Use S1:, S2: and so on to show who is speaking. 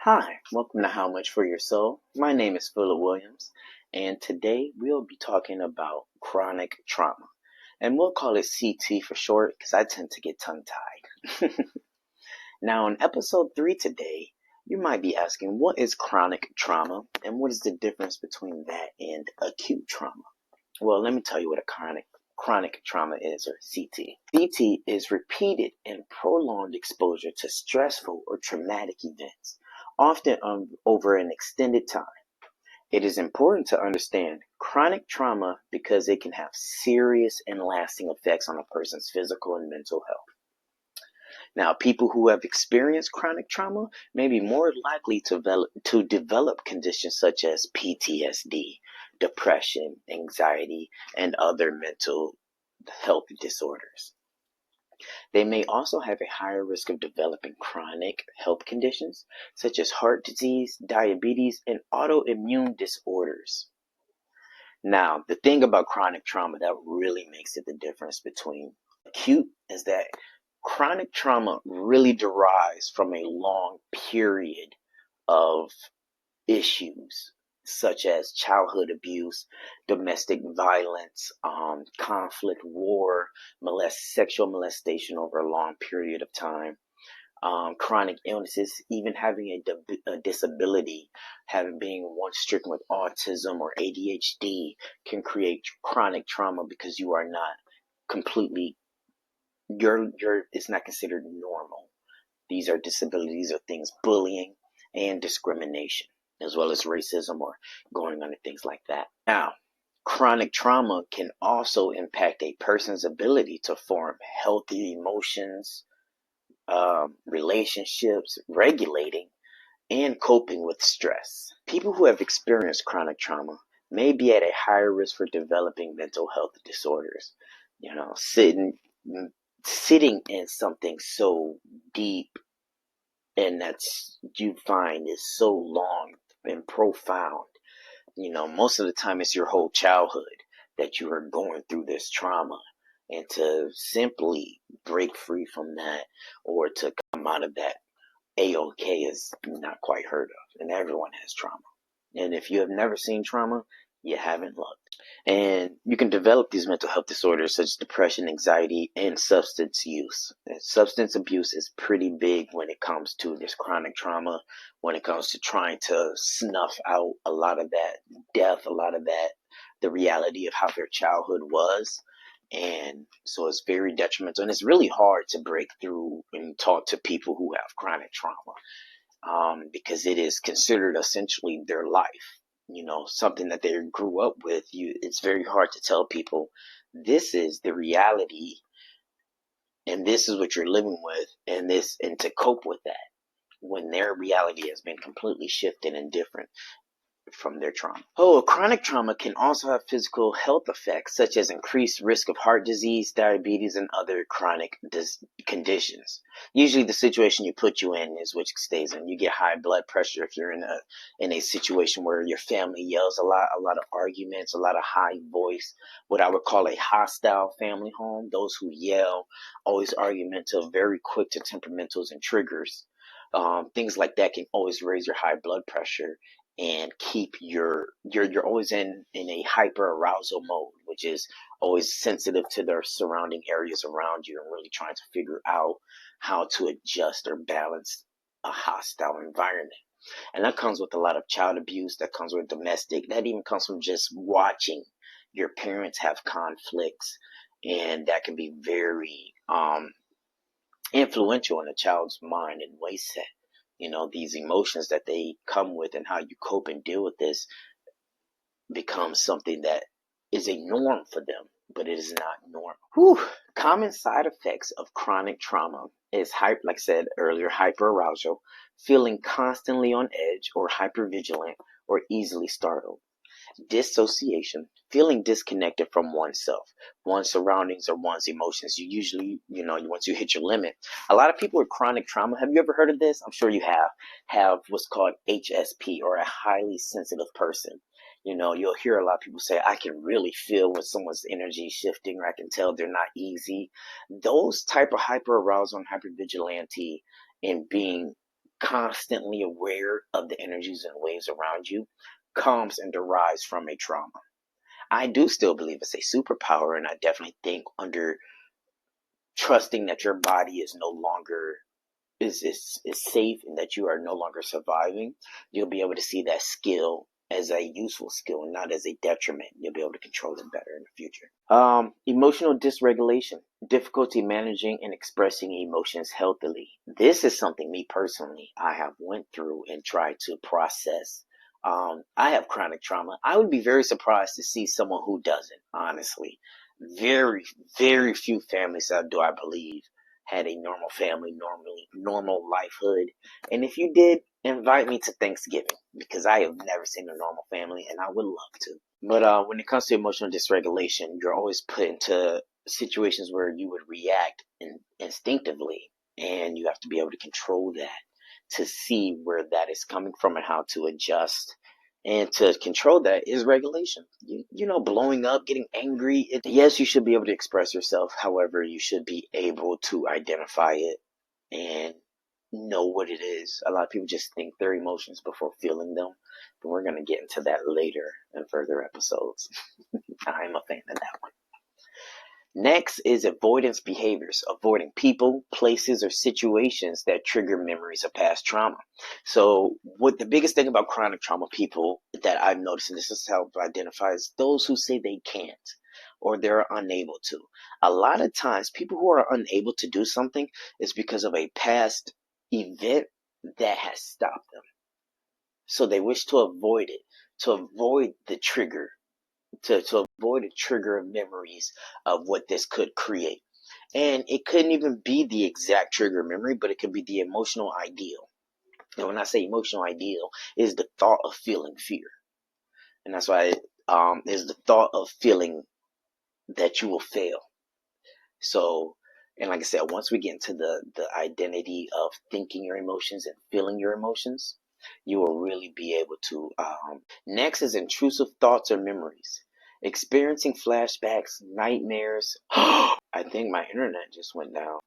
S1: Hi, welcome to How Much for Your Soul. My name is Philip Williams, and today we'll be talking about chronic trauma. And we'll call it CT for short because I tend to get tongue tied. Now, in episode 3 today, you might be asking, what is chronic trauma and what is the difference between that and acute trauma? Well, let me tell you what a chronic trauma is, or CT. CT is repeated and prolonged exposure to stressful or traumatic events, often over an extended time. It is important to understand chronic trauma because it can have serious and lasting effects on a person's physical and mental health. Now, people who have experienced chronic trauma may be more likely to develop conditions such as PTSD, depression, anxiety, and other mental health disorders. They may also have a higher risk of developing chronic health conditions such as heart disease, diabetes, and autoimmune disorders. Now, the thing about chronic trauma that really makes it the difference between acute is that chronic trauma really derives from a long period of issues such as childhood abuse, domestic violence, conflict, war, sexual molestation over a long period of time, chronic illnesses, even having a disability, being one stricken with autism or ADHD can create chronic trauma because you are not completely, it's not considered normal. These are disabilities or things, bullying and discrimination, as well as racism or going under things like that. Now, chronic trauma can also impact a person's ability to form healthy emotions, relationships, regulating, and coping with stress. People who have experienced chronic trauma may be at a higher risk for developing mental health disorders. You know, sitting in something so deep and that's you find is so long and profound. Most of the time it's your whole childhood that you are going through this trauma, and to simply break free from that or to come out of that a-okay is not quite heard of, and everyone has trauma. And if you have never seen trauma, you haven't looked. And you can develop these mental health disorders such as depression, anxiety, and substance use. And substance abuse is pretty big when it comes to this chronic trauma, when it comes to trying to snuff out a lot of that death, a lot of that, the reality of how their childhood was. And so it's very detrimental. And it's really hard to break through and talk to people who have chronic trauma, because it is considered essentially their life. Something that they grew up with. It's very hard to tell people this is the reality and this is what you're living with, and to cope with that when their reality has been completely shifted and different from their trauma. Chronic trauma can also have physical health effects such as increased risk of heart disease, diabetes, and other chronic conditions. Usually the situation you put you in is which stays in. You get high blood pressure if you're in a situation where your family yells a lot of arguments, a lot of high voice, what I would call a hostile family home. Those who yell, always argumentative, very quick to temperamentals and triggers. Things like that can always raise your high blood pressure and keep you're always in a hyper arousal mode, which is always sensitive to their surrounding areas around you and really trying to figure out how to adjust or balance a hostile environment. And that comes with a lot of child abuse, that comes with domestic, that even comes from just watching your parents have conflicts, and that can be very influential in a child's mind and way set. These emotions that they come with and how you cope and deal with this becomes something that is a norm for them, but it is not normal. Common side effects of chronic trauma is, like I said earlier, hyperarousal, feeling constantly on edge or hypervigilant or easily startled. Dissociation, feeling disconnected from oneself, one's surroundings, or one's emotions. You usually, once you hit your limit. A lot of people with chronic trauma, have you ever heard of this? I'm sure you have what's called HSP, or a highly sensitive person. You'll hear a lot of people say, I can really feel when someone's energy is shifting, or I can tell they're not easy. Those type of hyperarousal and hypervigilante and being constantly aware of the energies and waves around you comes and derives from a trauma. I do still believe it's a superpower, and I definitely think under trusting that your body is no longer is safe and that you are no longer surviving, you'll be able to see that skill as a useful skill and not as a detriment. You'll be able to control it better in the future. Emotional dysregulation, difficulty managing and expressing emotions healthily. This is something me personally I have went through and tried to process. I have chronic trauma. I would be very surprised to see someone who doesn't, honestly. Very, very few families do I believe had a normal family, normal lifehood. And if you did, invite me to Thanksgiving because I have never seen a normal family and I would love to. But when it comes to emotional dysregulation, you're always put into situations where you would react instinctively, and you have to be able to control that to see where that is coming from and how to adjust. And to control that is regulation. Blowing up, getting angry. Yes, you should be able to express yourself. However, you should be able to identify it and know what it is. A lot of people just think their emotions before feeling them. But we're going to get into that later in further episodes. I'm a fan of that one. Next is avoidance behaviors, avoiding people, places, or situations that trigger memories of past trauma. So what the biggest thing about chronic trauma people that I've noticed, and this is how I identify, is those who say they can't or they're unable to. A lot of times people who are unable to do something is because of a past event that has stopped them. So they wish to avoid it, to avoid the trigger, to avoid a trigger of memories of what this could create. And it couldn't even be the exact trigger memory, but it could be the emotional ideal. And when I say emotional ideal, is the thought of feeling fear. And that's why is the thought of feeling that you will fail. So, and like I said, once we get into the identity of thinking your emotions and feeling your emotions, you will really be able to. Next is intrusive thoughts or memories. Experiencing flashbacks, nightmares. I think my internet just went down.